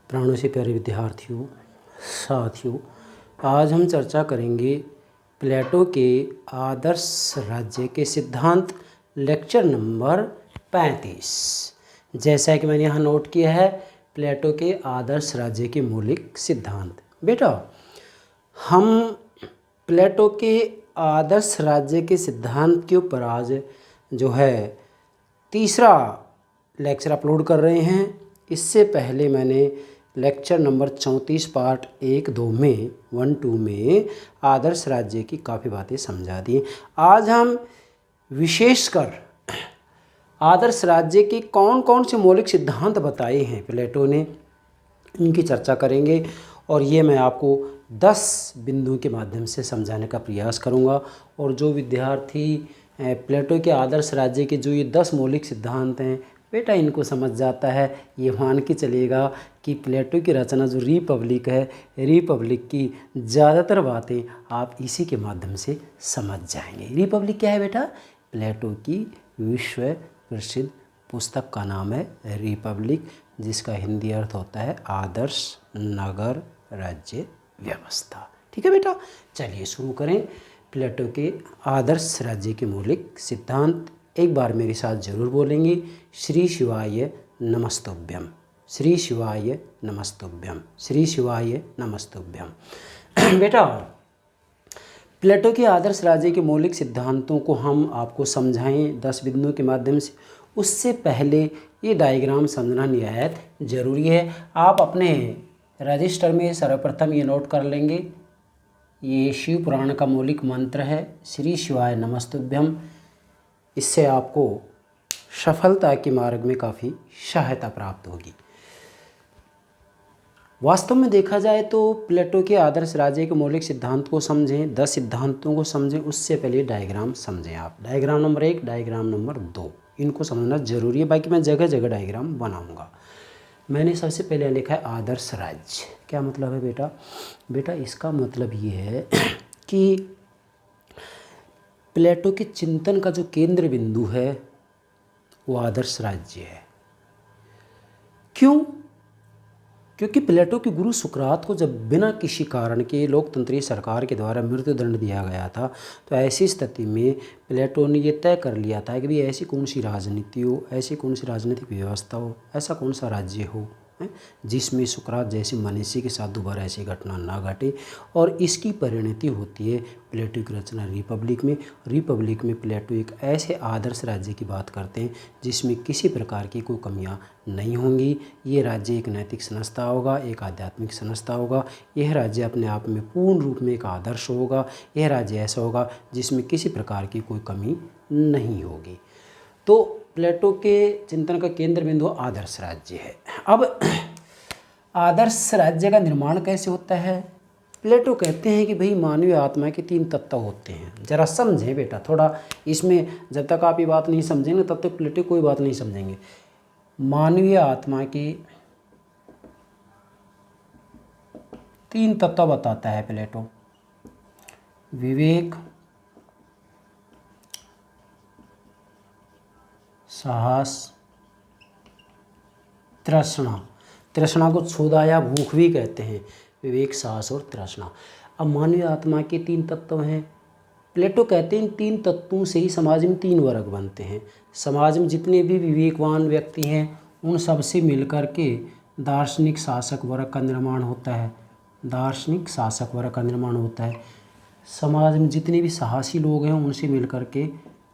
प्राणों से प्यारे विद्यार्थियों, साथियों, आज हम चर्चा करेंगे प्लेटो के आदर्श राज्य के सिद्धांत, लेक्चर नंबर 35। जैसा कि मैंने यहाँ नोट किया है, प्लेटो के आदर्श राज्य के मौलिक सिद्धांत। बेटा, हम प्लेटो के आदर्श राज्य के सिद्धांत के ऊपर आज जो है तीसरा लेक्चर अपलोड कर रहे हैं। इससे पहले मैंने लेक्चर नंबर 34 पार्ट 1-2 में 1-2 में आदर्श राज्य की काफ़ी बातें समझा दी। आज हम विशेषकर आदर्श राज्य के कौन कौन से मौलिक सिद्धांत बताए हैं प्लेटो ने, इनकी चर्चा करेंगे और ये मैं आपको 10 बिंदुओं के माध्यम से समझाने का प्रयास करूँगा। और जो विद्यार्थी प्लेटो के आदर्श राज्य के जो ये 10 मौलिक सिद्धांत हैं, बेटा इनको समझ जाता है, ये मान के चलेगा कि प्लेटो की रचना जो रिपब्लिक है, रिपब्लिक की ज़्यादातर बातें आप इसी के माध्यम से समझ जाएंगे। रिपब्लिक क्या है बेटा? प्लेटो की विश्व प्रसिद्ध पुस्तक का नाम है रिपब्लिक, जिसका हिंदी अर्थ होता है आदर्श नगर राज्य व्यवस्था। ठीक है बेटा, चलिए शुरू करें प्लेटो के आदर्श राज्य के मौलिक सिद्धांत। एक बार मेरे साथ जरूर बोलेंगे, श्री शिवाय नमस्तुभ्यम, श्री शिवाय नमस्तुभ्यम, श्री शिवाय नमस्तुभ्यम। बेटा, प्लेटो के आदर्श राज्य के मौलिक सिद्धांतों को हम आपको समझाएं 10 बिंदुओं के माध्यम से। उससे पहले ये डायग्राम समझना निहायत ज़रूरी है। आप अपने रजिस्टर में सर्वप्रथम ये नोट कर लेंगे, ये शिव पुराण का मौलिक मंत्र है, श्री शिवाय नमस्तुभ्यम। इससे आपको सफलता के मार्ग में काफ़ी सहायता प्राप्त होगी। वास्तव में देखा जाए तो प्लेटो के आदर्श राज्य के मौलिक सिद्धांत को समझें, 10 सिद्धांतों को समझें, उससे पहले डायग्राम समझें आप। डायग्राम नंबर 1, डायग्राम नंबर 2, इनको समझना जरूरी है। बाकी मैं जगह जगह डायग्राम बनाऊंगा। मैंने सबसे पहले लिखा है आदर्श राज्य। क्या मतलब है बेटा? बेटा इसका मतलब ये है कि प्लेटो के चिंतन का जो केंद्र बिंदु है वो आदर्श राज्य है। क्यों? क्योंकि प्लेटो के गुरु सुकरात को जब बिना किसी कारण के लोकतंत्रीय सरकार के द्वारा मृत्युदंड दिया गया था, तो ऐसी स्थिति में प्लेटो ने ये तय कर लिया था कि भाई ऐसी कौन सी राजनीति हो, ऐसी कौन सी राजनीतिक व्यवस्था हो, ऐसा कौन सा राज्य हो जिसमें सुकरात जैसे मनीषी के साथ दोबारा ऐसी घटना ना घटे। और इसकी परिणति होती है प्लेटो की रचना रिपब्लिक में। रिपब्लिक में प्लेटो एक ऐसे आदर्श राज्य की बात करते हैं जिसमें किसी प्रकार की कोई कमियां नहीं होंगी। ये राज्य एक नैतिक संस्था होगा, एक आध्यात्मिक संस्था होगा। यह राज्य अपने आप में पूर्ण रूप में एक आदर्श होगा। यह राज्य ऐसा होगा जिसमें किसी प्रकार की कोई कमी नहीं होगी। तो प्लेटो के चिंतन का केंद्र बिंदु आदर्श राज्य है। अब आदर्श राज्य का निर्माण कैसे होता है? प्लेटो कहते हैं कि भाई मानवीय आत्मा के 3 तत्व होते हैं। जरा समझें बेटा, थोड़ा इसमें जब तक आप ये बात नहीं समझेंगे तब तक प्लेटो कोई बात नहीं समझेंगे। मानवीय आत्मा के 3 तत्व बताता है प्लेटो: विवेक, साहस, तृष्णा। तृष्णा को क्षुधा या भूख भी कहते हैं, विवेक, साहस और तृष्णा। अब मानवीय आत्मा के 3 तत्व हैं। प्लेटो कहते हैं इन 3 तत्वों से ही समाज में 3 वर्ग बनते हैं। समाज में जितने भी विवेकवान व्यक्ति हैं उन सब से मिलकर के दार्शनिक शासक वर्ग का निर्माण होता है। दार्शनिक शासक वर्ग का निर्माण होता है। समाज में जितने भी साहसी लोग हैं उनसे मिलकर के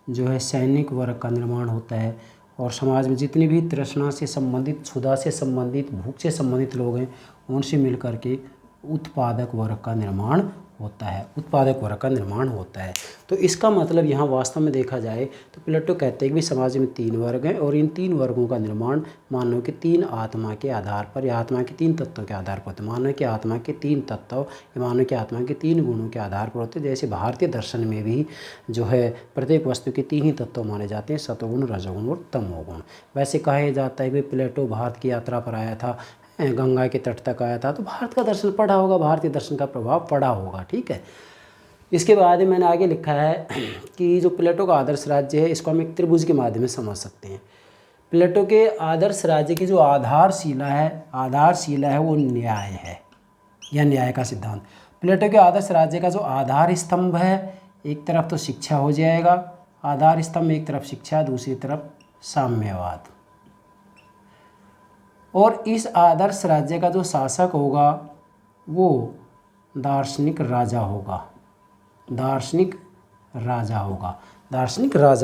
जो है सैनिक वर्ग का निर्माण होता है। और समाज में जितने भी तृष्णा से संबंधित, क्षुधा से संबंधित, भूख से संबंधित लोग हैं उनसे मिलकर के उत्पादक वर्ग का निर्माण होता है। उत्पादक वर्ग का निर्माण होता है। तो इसका मतलब यहाँ वास्तव में देखा जाए तो प्लेटो कहते हैं कि समाज में 3 वर्ग हैं और इन 3 वर्गों का निर्माण मानव के 3 आत्मा के आधार पर या आत्मा के 3 तत्वों के आधार पर होता है। मानव की आत्मा के 3 तत्व या मानव की आत्मा के 3 गुणों के आधार पर होते हैं। जैसे भारतीय दर्शन में भी जो है प्रत्येक वस्तु के 3 ही तत्व माने जाते हैं, सतोगुण, रजोगुण और तमोगुण। वैसे कहा जाता है कि प्लेटो भारत की यात्रा पर आया था, गंगा के तट तक आया था, तो भारत का दर्शन पढ़ा होगा, भारतीय दर्शन का प्रभाव पड़ा होगा। ठीक है। इसके बाद मैंने आगे लिखा है कि जो प्लेटो का आदर्श राज्य है इसको हम एक त्रिभुज के माध्यम से समझ सकते हैं। प्लेटो के आदर्श राज्य की जो आधारशिला है वो न्याय है, या न्याय का सिद्धांत। प्लेटो के आदर्श राज्य का जो आधार स्तंभ है, एक तरफ तो शिक्षा हो जाएगा, आधार स्तंभ एक तरफ शिक्षा, दूसरी तरफ साम्यवाद। और इस आदर्श राज्य का जो शासक होगा वो दार्शनिक राजा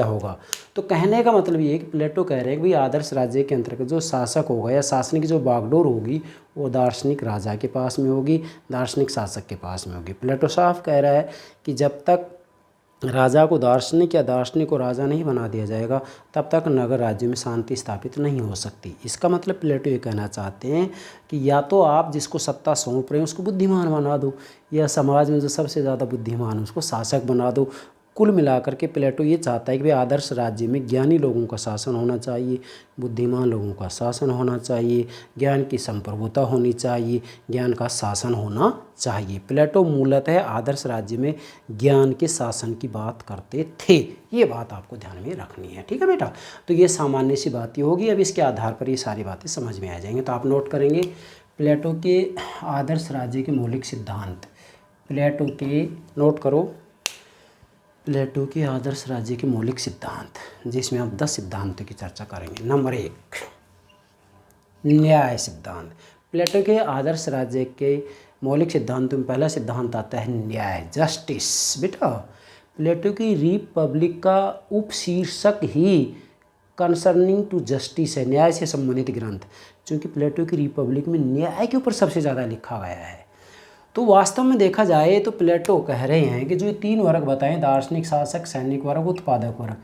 होगा। तो कहने का मतलब ये है कि प्लेटो कह रहे हैं कि भाई आदर्श राज्य के अंतर्गत जो शासक होगा या शासन की जो बागडोर होगी वो दार्शनिक राजा के पास में होगी, दार्शनिक शासक के पास में होगी। प्लेटो साफ कह रहा है कि जब तक राजा को दार्शनिक या दार्शनिक को राजा नहीं बना दिया जाएगा तब तक नगर राज्य में शांति स्थापित नहीं हो सकती। इसका मतलब प्लेटो ये कहना चाहते हैं कि या तो आप जिसको सत्ता सौंप रहे हैं उसको बुद्धिमान बना दो, या समाज में जो सबसे ज़्यादा बुद्धिमान है उसको शासक बना दो। कुल मिलाकर के प्लेटो ये चाहता है कि भाई आदर्श राज्य में ज्ञानी लोगों का शासन होना चाहिए, बुद्धिमान लोगों का शासन होना चाहिए, ज्ञान की संप्रभुता होनी चाहिए, ज्ञान का शासन होना चाहिए। प्लेटो मूलतः आदर्श राज्य में ज्ञान के शासन की बात करते थे। ये बात आपको ध्यान में रखनी है, ठीक है बेटा। तो ये सामान्य सी बातें होगी, अब इसके आधार पर ये सारी बातें समझ में आ जाएंगी। तो आप नोट करेंगे प्लेटो के आदर्श राज्य के मौलिक सिद्धांत। प्लेटो के नोट करो, प्लेटो के आदर्श राज्य के मौलिक सिद्धांत, जिसमें हम 10 सिद्धांतों की चर्चा करेंगे। नंबर 1 न्याय सिद्धांत। प्लेटो के आदर्श राज्य के मौलिक सिद्धांतों में पहला सिद्धांत आता है न्याय, जस्टिस। बेटा प्लेटो की रिपब्लिक का उपशीर्षक ही कंसर्निंग टू जस्टिस है, न्याय से संबंधित ग्रंथ। क्योंकि प्लेटो की रिपब्लिक में न्याय के ऊपर सबसे ज़्यादा लिखा गया है। तो वास्तव में देखा जाए तो प्लेटो कह रहे हैं कि जो ये 3 वर्ग बताएं, दार्शनिक, शासक, सैनिक वर्ग, उत्पादक वर्ग,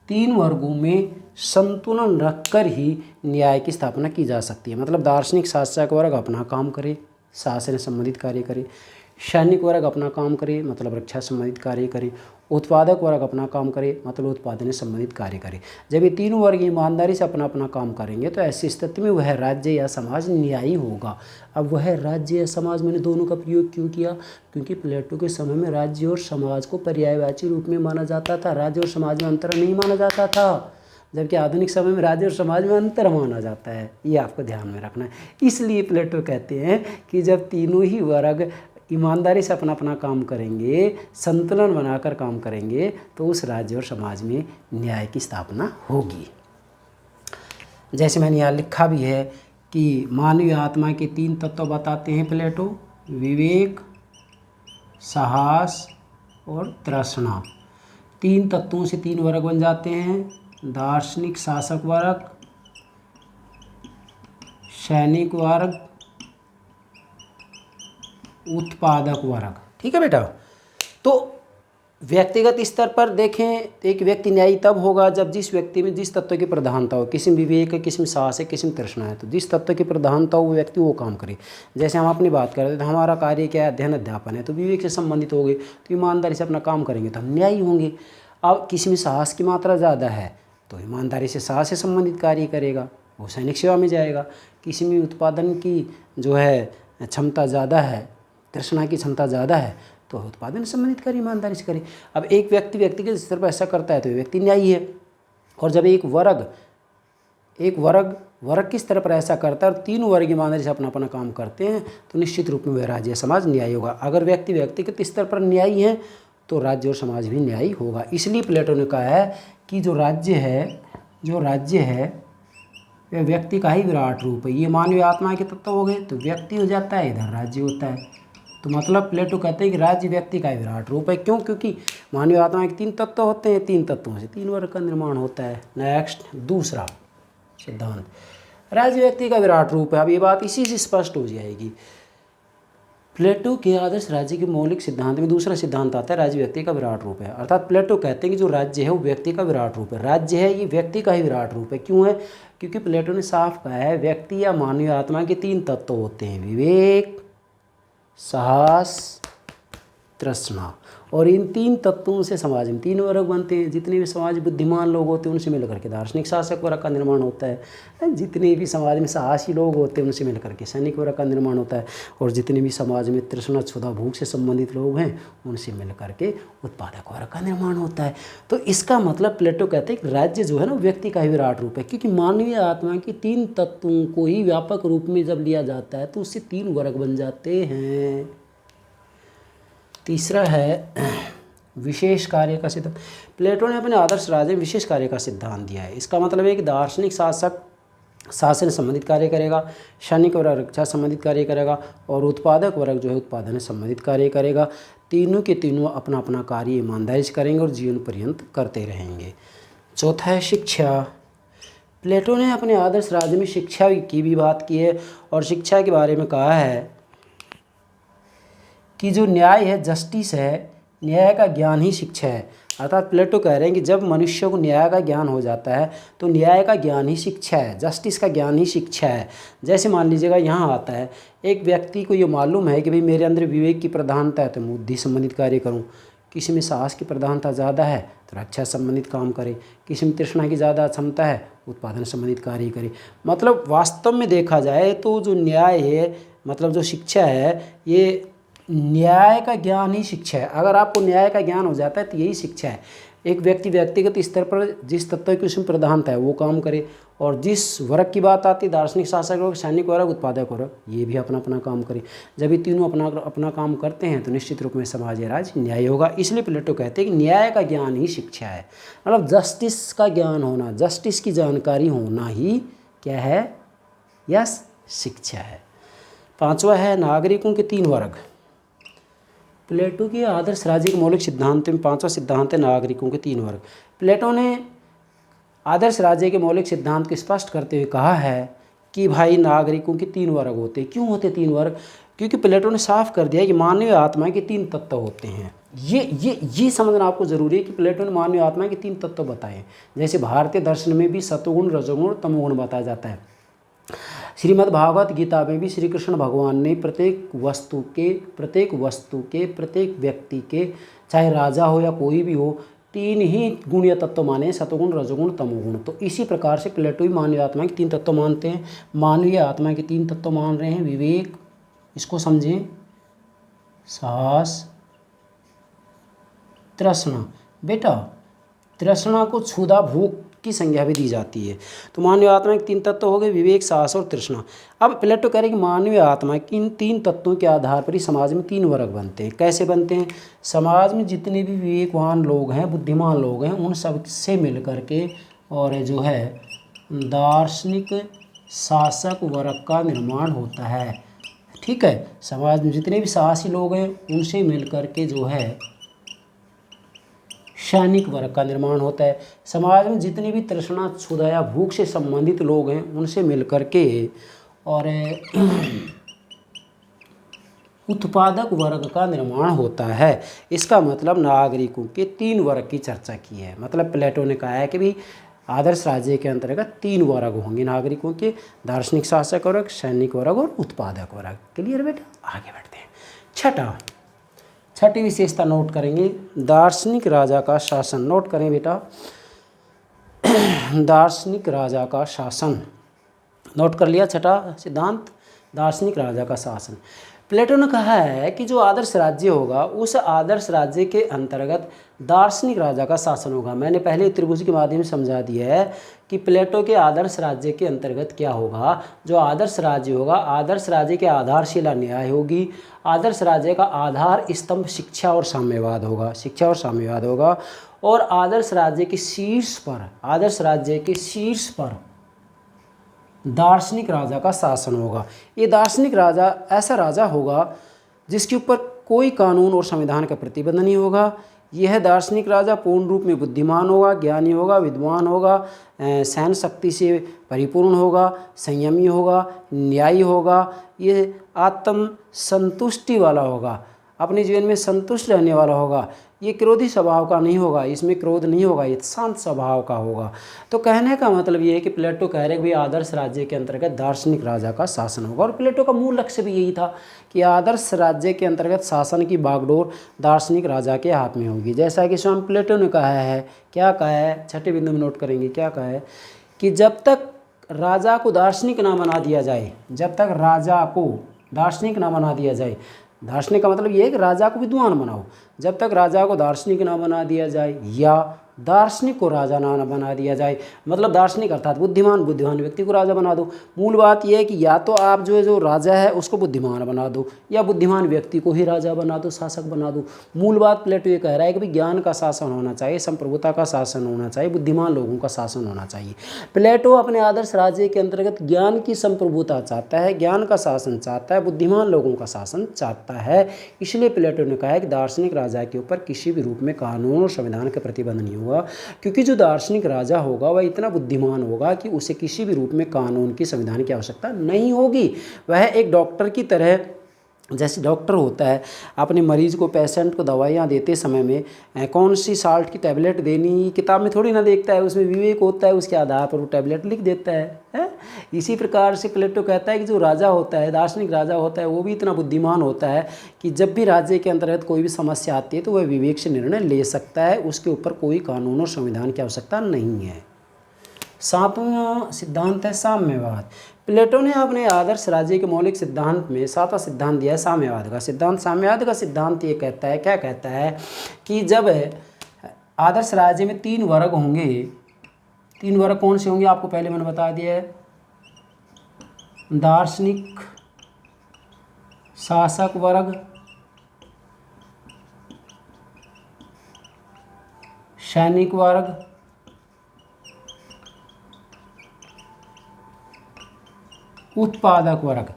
3 वर्गों में संतुलन रखकर ही न्याय की स्थापना की जा सकती है। मतलब दार्शनिक शासक वर्ग अपना काम करे, शासन संबंधित कार्य करे, सैनिक वर्ग अपना काम करे मतलब रक्षा संबंधित कार्य करे, उत्पादक वर्ग अपना काम करे मतलब उत्पादन से संबंधित कार्य करे। जब ये 3 वर्ग ईमानदारी से अपना अपना काम करेंगे तो ऐसी स्थिति में वह राज्य या समाज न्यायी होगा। अब वह राज्य या समाज, मैंने दोनों का प्रयोग क्यों किया? क्योंकि प्लेटो के समय में राज्य और समाज को पर्यायवाची रूप में माना जाता था, राज्य और समाज में अंतर नहीं माना जाता था, जबकि आधुनिक समय में राज्य और समाज में अंतर माना जाता है। ये आपको ध्यान में रखना है। इसलिए प्लेटो कहते हैं कि जब तीनों ही वर्ग ईमानदारी से अपना अपना काम करेंगे, संतुलन बनाकर काम करेंगे, तो उस राज्य और समाज में न्याय की स्थापना होगी। जैसे मैंने यहाँ लिखा भी है कि मानवीय आत्मा के 3 तत्व बताते हैं प्लेटो, विवेक, साहस और तृष्णा। 3 तत्वों से 3 वर्ग बन जाते हैं, दार्शनिक शासक वर्ग, सैनिक वर्ग, उत्पादक वर्ग। ठीक है बेटा। तो व्यक्तिगत स्तर पर देखें तो एक व्यक्ति न्यायी तब होगा जब जिस व्यक्ति में जिस तत्व की प्रधानता हो, किसी में विवेक है, किसी में साहस है, किसी में तृष्णा है, तो जिस तत्व की प्रधानता हो वो व्यक्ति वो काम करे। जैसे हम अपनी बात कर रहे थे तो हमारा कार्य क्या है, अध्ययन अध्यापन है, तो विवेक से संबंधित हो गए तो ईमानदारी से अपना काम करेंगे तो हम न्यायी होंगे। अब किसी में साहस की मात्रा ज़्यादा है तो ईमानदारी से साहस से संबंधित कार्य करेगा, वो सैनिक सेवा में जाएगा। किसी में उत्पादन की जो है क्षमता ज़्यादा है, तृष्णा की क्षमता ज़्यादा है, तो उत्पादन संबंधित कार्य ईमानदारी से करे। अब एक व्यक्ति व्यक्तिगत स्तर पर ऐसा करता है तो व्यक्ति न्यायी है, और जब एक वर्ग किस तरह पर ऐसा करता है और 3 वर्ग ईमानदारी से अपना अपना काम करते हैं तो निश्चित रूप में वह राज्य समाज न्यायी होगा। अगर व्यक्ति व्यक्तिगत स्तर पर न्यायी है तो राज्य और समाज भी न्यायी होगा। इसलिए प्लेटो ने कहा है कि जो राज्य है वह व्यक्ति का ही विराट रूप है। ये मानवीय आत्मा के तत्व हो गए तो व्यक्ति हो जाता है, इधर राज्य होता है। तो मतलब प्लेटो कहते हैं कि राज्य व्यक्ति का ही विराट रूप है। क्यों? क्योंकि मानवीय आत्मा के 3 तत्व होते हैं, 3 तत्वों से 3 वर्ग का निर्माण होता है। नेक्स्ट दूसरा सिद्धांत, राज्य व्यक्ति का विराट रूप है। अब ये बात इसी से स्पष्ट हो जाएगी। प्लेटो के आदर्श राज्य के मौलिक सिद्धांत में दूसरा सिद्धांत आता है राज्य व्यक्ति का विराट रूप है। अर्थात प्लेटो कहते हैं कि जो राज्य है वो व्यक्ति का विराट रूप है। राज्य है ये व्यक्ति का ही विराट रूप है। क्यों है? क्योंकि प्लेटो ने साफ कहा है व्यक्ति या मानवीय आत्मा के 3 तत्व होते हैं, विवेक, साहस, तृष्णा। और इन तीन तत्वों से समाज में तीन वर्ग बनते हैं। जितने भी समाज बुद्धिमान लोग होते हैं उनसे मिलकर के दार्शनिक शासक वर्ग का निर्माण होता है। जितने भी समाज में साहसी लोग होते हैं उनसे मिलकर के सैनिक वर्ग का निर्माण होता है। और जितने भी समाज में तृष्णा क्षुधा भूख से संबंधित लोग हैं उनसे मिलकर के उत्पादक वर्ग का निर्माण होता है। तो इसका मतलब प्लेटो कहते हैं कि राज्य जो है ना व्यक्ति का ही विराट रूप है, क्योंकि मानवीय आत्मा की तीन तत्वों को ही व्यापक रूप में जब लिया जाता है तो उससे तीन वर्ग बन जाते हैं। तीसरा है विशेष कार्य का सिद्धांत। प्लेटो ने अपने आदर्श राज्य में विशेष कार्य का सिद्धांत दिया है। इसका मतलब है कि दार्शनिक शासक शासन संबंधित कार्य करेगा, सैनिक वर्ग रक्षा संबंधित कार्य करेगा और उत्पादक वर्ग जो है उत्पादन संबंधित कार्य करेगा। तीनों के तीनों अपना अपना कार्य ईमानदारी से करेंगे और जीवन पर्यंत करते रहेंगे। चौथा है शिक्षा। प्लेटो ने अपने आदर्श राज्य में शिक्षा की भी बात की है और शिक्षा के बारे में कहा है कि जो न्याय है, जस्टिस है, न्याय का ज्ञान ही शिक्षा है। अर्थात प्लेटो कह रहे हैं कि जब मनुष्य को न्याय का ज्ञान हो जाता है तो न्याय का ज्ञान ही शिक्षा है, जस्टिस का ज्ञान ही शिक्षा है। जैसे मान लीजिएगा यहाँ आता है, एक व्यक्ति को ये मालूम है कि भाई मेरे अंदर विवेक की प्रधानता है तो मैं बुद्धि संबंधित कार्य करूँ, किसी में साहस की प्रधानता ज़्यादा है तो रक्षा संबंधित काम करे, किसी में तृष्णा की ज़्यादा क्षमता है उत्पादन संबंधित कार्य करे। मतलब वास्तव में देखा जाए तो जो न्याय है, मतलब जो शिक्षा है, ये न्याय का ज्ञान ही शिक्षा है। अगर आपको न्याय का ज्ञान हो जाता है तो यही शिक्षा है। एक व्यक्ति व्यक्तिगत स्तर पर जिस तत्व की उसमें प्रधानता है वो काम करे, और जिस वर्ग की बात आती है दार्शनिक शासक वर्ग, सैनिक वर्ग, उत्पादक वर्ग, ये भी अपना अपना काम करे। जब ये तीनों अपना अपना काम करते हैं तो निश्चित रूप में समाज या राज्य न्याय होगा। इसलिए प्लेटो कहते हैं कि न्याय का ज्ञान ही शिक्षा है। मतलब जस्टिस का ज्ञान होना, जस्टिस की जानकारी होना ही क्या है, यस शिक्षा है। पांचवा है नागरिकों के तीन वर्ग। प्लेटो के आदर्श राज्य के मौलिक सिद्धांत में पांचवा सिद्धांत है नागरिकों के तीन वर्ग। प्लेटो ने आदर्श राज्य के मौलिक सिद्धांत को स्पष्ट करते हुए कहा है कि भाई नागरिकों के तीन वर्ग होते हैं। क्यों होते तीन वर्ग? क्योंकि प्लेटो ने साफ कर दिया है कि मानवीय आत्मा के तीन तत्व होते हैं। ये समझना आपको जरूरी है कि प्लेटो ने मानवीय आत्मा के तीन तत्व बताए। जैसे भारतीय दर्शन में भी सतोगुण, रजोगुण, तमोगुण बताया जाता है। श्रीमद् भागवत गीता में भी श्री कृष्ण भगवान ने प्रत्येक वस्तु के, प्रत्येक व्यक्ति के, चाहे राजा हो या कोई भी हो, तीन ही गुणीय तत्व माने, सतोगुण, रजोगुण, तमोगुण। तो इसी प्रकार से प्लेटो भी मानवीय आत्मा के तीन तत्व मानते हैं। मानवीय आत्मा के तीन तत्व मान रहे हैं विवेक, इसको समझें, साहस, तृष्णा। बेटा तृष्णा को क्षुधा भूख की संज्ञा भी दी जाती है। तो मानवीय आत्मा के तीन तत्व हो गए विवेक, साहस और तृष्णा। अब प्लेटो कह रहे हैं कि मानवीय आत्मा के इन तीन तत्वों के आधार पर ही समाज में तीन वर्ग बनते हैं। कैसे बनते हैं? समाज में जितने भी विवेकवान लोग हैं, बुद्धिमान लोग हैं, उन सब से मिल करके और जो है दार्शनिक शासक वर्ग का निर्माण होता है। ठीक है, समाज में जितने भी साहसी लोग हैं उनसे मिल करके जो है सैनिक वर्ग का निर्माण होता है। समाज में जितने भी तृष्णा, क्षुधा या भूख से संबंधित लोग हैं उनसे मिलकर के और उत्पादक वर्ग का निर्माण होता है। इसका मतलब नागरिकों के तीन वर्ग की चर्चा की है। मतलब प्लेटो ने कहा है कि भाई आदर्श राज्य के अंतर्गत तीन वर्ग होंगे नागरिकों के, दार्शनिक शासक वर्ग, सैनिक वर्ग और उत्पादक वर्ग। क्लियर बेटा? आगे बढ़ते हैं। छठी विशेषता नोट करेंगे, दार्शनिक राजा का शासन। नोट करें बेटा, दार्शनिक राजा का शासन। नोट कर लिया? छठा सिद्धांत दार्शनिक राजा का शासन। प्लेटो ने कहा है कि जो आदर्श राज्य होगा उस आदर्श राज्य के अंतर्गत दार्शनिक राजा का शासन होगा। मैंने पहले त्रिभुज के माध्यम से समझा दिया है कि प्लेटो के आदर्श राज्य के अंतर्गत क्या होगा। जो आदर्श राज्य होगा, आदर्श राज्य के आधारशिला न्याय होगी। आदर्श राज्य का आधार स्तंभ शिक्षा और साम्यवाद होगा, शिक्षा और साम्यवाद होगा। और आदर्श राज्य के शीर्ष पर, आदर्श राज्य के शीर्ष पर दार्शनिक राजा का शासन होगा। ये दार्शनिक राजा ऐसा राजा होगा जिसके ऊपर कोई कानून और संविधान का प्रतिबंध नहीं होगा। यह दार्शनिक राजा पूर्ण रूप में बुद्धिमान होगा, ज्ञानी होगा, विद्वान होगा, सहन शक्ति से परिपूर्ण होगा, संयमी होगा, न्यायी होगा, ये आत्म संतुष्टि वाला होगा। अपने जीवन में संतुष्ट रहने वाला होगा, ये क्रोधी स्वभाव का नहीं होगा, इसमें क्रोध नहीं होगा, ये शांत स्वभाव का होगा। तो कहने का मतलब ये है कि प्लेटो कह रहे हैं कि भाई आदर्श राज्य के अंतर्गत दार्शनिक राजा का शासन होगा। और प्लेटो का मूल लक्ष्य भी यही था कि आदर्श राज्य के अंतर्गत शासन की बागडोर दार्शनिक राजा के हाथ में होगी। जैसा कि स्वयं प्लेटो ने कहा है, क्या कहा है, छठे बिंदु में नोट करेंगे, क्या कहा है कि जब तक राजा को दार्शनिक ना बना दिया जाए, जब तक राजा को दार्शनिक ना बना दिया जाए, दार्शनिक का मतलब ये है कि राजा को विद्वान बनाओ, जब तक राजा को दार्शनिक ना बना दिया जाए या दार्शनिक को राजा ना बना दिया जाए, मतलब दार्शनिक अर्थात बुद्धिमान, बुद्धिमान व्यक्ति को राजा बना दो। मूल बात यह है कि या तो आप जो राजा है उसको बुद्धिमान बना दो या बुद्धिमान व्यक्ति को ही राजा बना दो, शासक बना दो। मूल बात प्लेटो ये कह रहा है कि भाई ज्ञान का शासन होना चाहिए, संप्रभुता का शासन होना चाहिए, बुद्धिमान लोगों का शासन होना चाहिए। प्लेटो अपने आदर्श राज्य के अंतर्गत ज्ञान की संप्रभुता चाहता है, ज्ञान का शासन चाहता है, बुद्धिमान लोगों का शासन चाहता है। इसलिए प्लेटो ने कहा है कि दार्शनिक राजा के ऊपर किसी भी रूप में कानून और संविधान का प्रतिबंध नहीं होगा, क्योंकि जो दार्शनिक राजा होगा वह इतना बुद्धिमान होगा कि उसे किसी भी रूप में कानून की, संविधान की आवश्यकता नहीं होगी। वह एक डॉक्टर की तरह, जैसे डॉक्टर होता है अपने मरीज़ को, पेशेंट को दवाइयाँ देते समय में कौन सी साल्ट की टैबलेट देनी किताब में थोड़ी ना देखता है, उसमें विवेक होता है, उसके आधार पर वो टैबलेट लिख देता है। इसी प्रकार से प्लेटो कहता है कि जो राजा होता है, दार्शनिक राजा होता है, वो भी इतना बुद्धिमान होता है कि जब भी राज्य के अंतर्गत कोई भी समस्या आती है तो वह विवेक से निर्णय ले सकता है, उसके ऊपर कोई कानून और संविधान की आवश्यकता नहीं है। सातवां सिद्धांत है साम्यवाद। प्लेटो ने अपने आदर्श राज्य के मौलिक सिद्धांत में सातवां सिद्धांत दिया है साम्यवाद का सिद्धांत। साम्यवाद का सिद्धांत ये कहता है, क्या कहता है कि जब आदर्श राज्य में 3 वर्ग होंगे, 3 वर्ग कौन से होंगे आपको पहले मैंने बता दिया है, दार्शनिक शासक वर्ग, सैनिक वर्ग, उत्पादक वर्ग।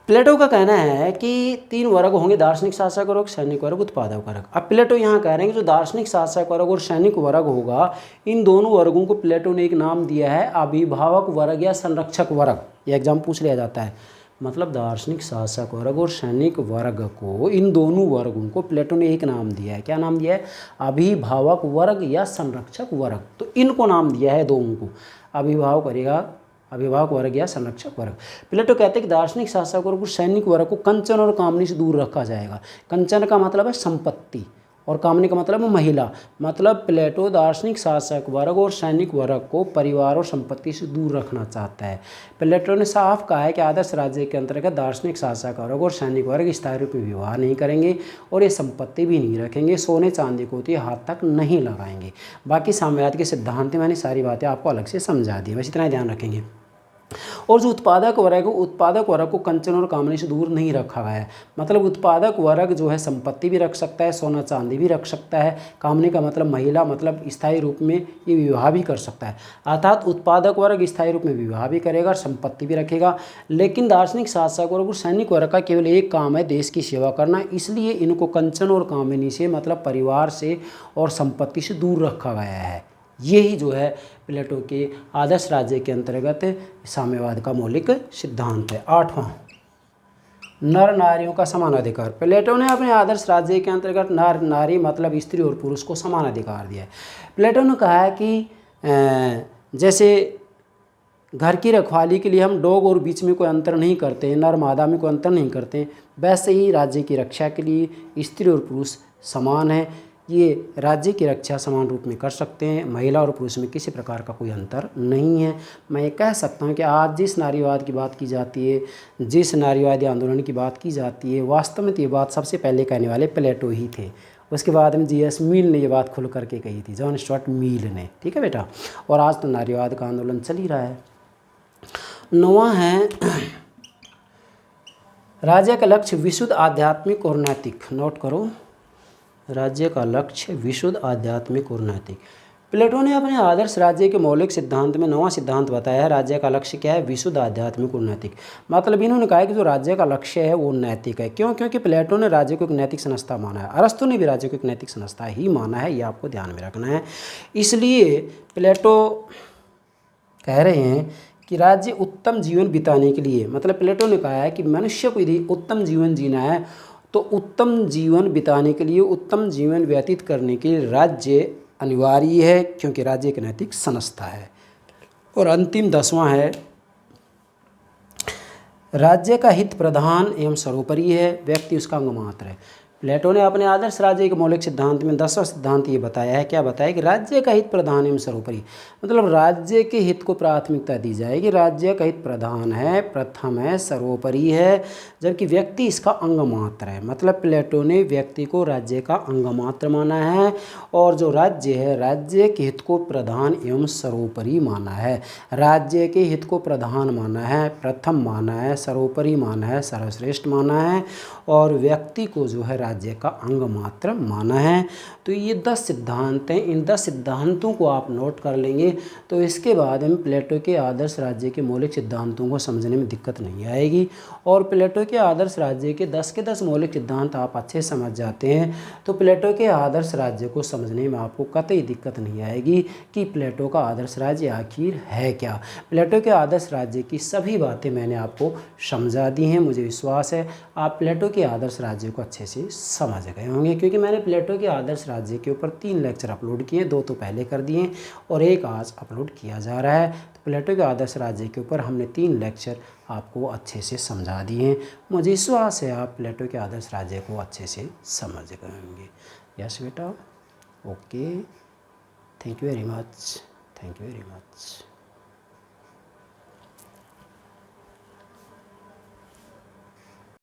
प्लेटो का कहना है कि 3 वर्ग होंगे, दार्शनिक शासक वर्ग, सैनिक वर्ग, उत्पादक वर्ग। अब प्लेटो यहाँ कह रहे हैं कि जो दार्शनिक शासक वर्ग और सैनिक वर्ग होगा, इन दोनों वर्गों को प्लेटो ने एक नाम दिया है अभिभावक वर्ग या संरक्षक वर्ग। ये एग्जाम पूछ लिया जाता है। मतलब दार्शनिक शासक वर्ग और सैनिक वर्ग को, इन दोनों वर्गों को प्लेटो ने एक नाम दिया है। क्या नाम दिया है? अभिभावक वर्ग या संरक्षक वर्ग। तो इनको नाम दिया है दोनों को, अभिभावक वर्ग या संरक्षक वर्ग। प्लेटो कहते हैं कि दार्शनिक शासक वर्ग और सैनिक वर्ग को कंचन और कामनी से दूर रखा जाएगा। कंचन का मतलब है संपत्ति और कामनी का मतलब है महिला। मतलब प्लेटो दार्शनिक शासक वर्ग और सैनिक वर्ग को परिवार और संपत्ति से दूर रखना चाहता है। प्लेटो ने साफ कहा है कि आदर्श राज्य के अंतर्गत दार्शनिक शासक वर्ग और सैनिक वर्ग स्थायी रूप में विवाह नहीं करेंगे और ये संपत्ति भी नहीं रखेंगे, सोने चांदी को तो ये हाथ तक नहीं लगाएंगे। बाकी साम्यवाद के सिद्धांत में मैंने सारी बातें आपको अलग से समझा दी, बस इतना ही ध्यान रखेंगे। और जो उत्पादक वर्ग को कंचन और कामनी से दूर नहीं रखा गया है। मतलब उत्पादक वर्ग जो है संपत्ति भी रख सकता है, सोना चांदी भी रख सकता है। कामनी का मतलब महिला, मतलब स्थायी रूप में ये विवाह भी कर सकता है। अर्थात उत्पादक वर्ग स्थायी रूप में विवाह भी करेगा और संपत्ति भी रखेगा। लेकिन दार्शनिक शासक वर्ग और सैनिक वर्ग का केवल एक काम है, देश की सेवा करना। इसलिए इनको कंचन और कामनी से, मतलब परिवार से और संपत्ति से दूर रखा गया है। यही जो है प्लेटो के आदर्श राज्य के अंतर्गत साम्यवाद का मौलिक सिद्धांत है। 8वां, नर नारियों का समान अधिकार। प्लेटो ने अपने आदर्श राज्य के अंतर्गत नर नारी मतलब स्त्री और पुरुष को समान अधिकार दिया है। प्लेटो ने कहा है कि जैसे घर की रखवाली के लिए हम डॉग और बीच में कोई अंतर नहीं करते, नर मादा में कोई अंतर नहीं करते, वैसे ही राज्य की रक्षा के लिए स्त्री और पुरुष समान है। ये राज्य की रक्षा समान रूप में कर सकते हैं। महिला और पुरुष में किसी प्रकार का कोई अंतर नहीं है। मैं ये कह सकता हूँ कि आज जिस नारीवाद की बात की जाती है, जिस नारीवादी आंदोलन की बात की जाती है, वास्तव में तो ये बात सबसे पहले कहने वाले प्लेटो ही थे। उसके बाद में G.S. मिल ने ये बात खुल करके कही थी, जॉन स्टुअर्ट मिल ने। ठीक है बेटा, और आज तो नारीवाद का आंदोलन चल ही रहा है। 9वां है, राज्य का लक्ष्य विशुद्ध आध्यात्मिक और नैतिक। नोट करो, राज्य का लक्ष्य विशुद्ध आध्यात्मिक और नैतिक। प्लेटो ने अपने आदर्श राज्य के मौलिक सिद्धांत में 9वां सिद्धांत बताया है, राज्य का लक्ष्य क्या है? विशुद्ध आध्यात्मिक और नैतिक। मतलब इन्होंने कहा है कि जो राज्य का लक्ष्य है वो नैतिक है। क्यों? क्योंकि प्लेटो ने राज्य को एक नैतिक संस्था माना है, अरस्तु ने भी राज्य को एक नैतिक संस्था ही माना है। ये आपको ध्यान में रखना है। इसलिए प्लेटो कह रहे हैं कि राज्य उत्तम जीवन बिताने के लिए, मतलब प्लेटो ने कहा है कि मनुष्य को यदि उत्तम जीवन जीना है तो उत्तम जीवन बिताने के लिए, उत्तम जीवन व्यतीत करने के लिए राज्य अनिवार्य है, क्योंकि राज्य एक नैतिक संस्था है। और अंतिम 10वां है, राज्य का हित प्रधान एवं सर्वोपरि है, व्यक्ति उसका अंग मात्र है। प्लेटो ने अपने आदर्श राज्य के मौलिक सिद्धांत में 10वां सिद्धांत ये बताया है, क्या बताया कि राज्य का हित प्रधान एवं सर्वोपरि, मतलब राज्य के हित को प्राथमिकता दी जाएगी, राज्य का हित प्रधान है, प्रथम है, सर्वोपरि है, जबकि व्यक्ति इसका अंग मात्र है। मतलब प्लेटो ने व्यक्ति को राज्य का अंग मात्र माना है, और जो राज्य है राज्य के हित को प्रधान एवं सर्वोपरि माना है। राज्य के हित को प्रधान माना है, प्रथम माना है, सर्वोपरि माना है, सर्वश्रेष्ठ माना है, और व्यक्ति को जो है राज्य का अंग मात्र माना है। तो ये 10 सिद्धांत हैं। इन 10 सिद्धांतों को आप नोट कर लेंगे तो इसके बाद हम प्लेटो के आदर्श राज्य के मौलिक सिद्धांतों को समझने में दिक्कत नहीं आएगी। और प्लेटो के आदर्श राज्य के 10 मौलिक सिद्धांत आप अच्छे समझ जाते हैं तो प्लेटो के आदर्श राज्य को समझने में आपको कतई दिक्कत नहीं आएगी कि प्लेटो का आदर्श राज्य आखिर है क्या। प्लेटो के आदर्श राज्य की सभी बातें मैंने आपको समझा दी हैं। मुझे विश्वास है आप प्लेटो के आदर्श राज्य को अच्छे से समझ गए होंगे, क्योंकि मैंने प्लेटो के आदर्श राज्य के ऊपर 3 लेक्चर अपलोड किए, 2 तो पहले कर दिए और 1 आज अपलोड किया जा रहा है। तो प्लेटो के आदर्श राज्य के ऊपर हमने 3 लेक्चर आपको अच्छे से समझा दिए हैं। मुझे विश्वास है आप प्लेटो के आदर्श राज्य को अच्छे से समझ गए होंगे। यस बेटा, okay, thank you very much, thank you very much.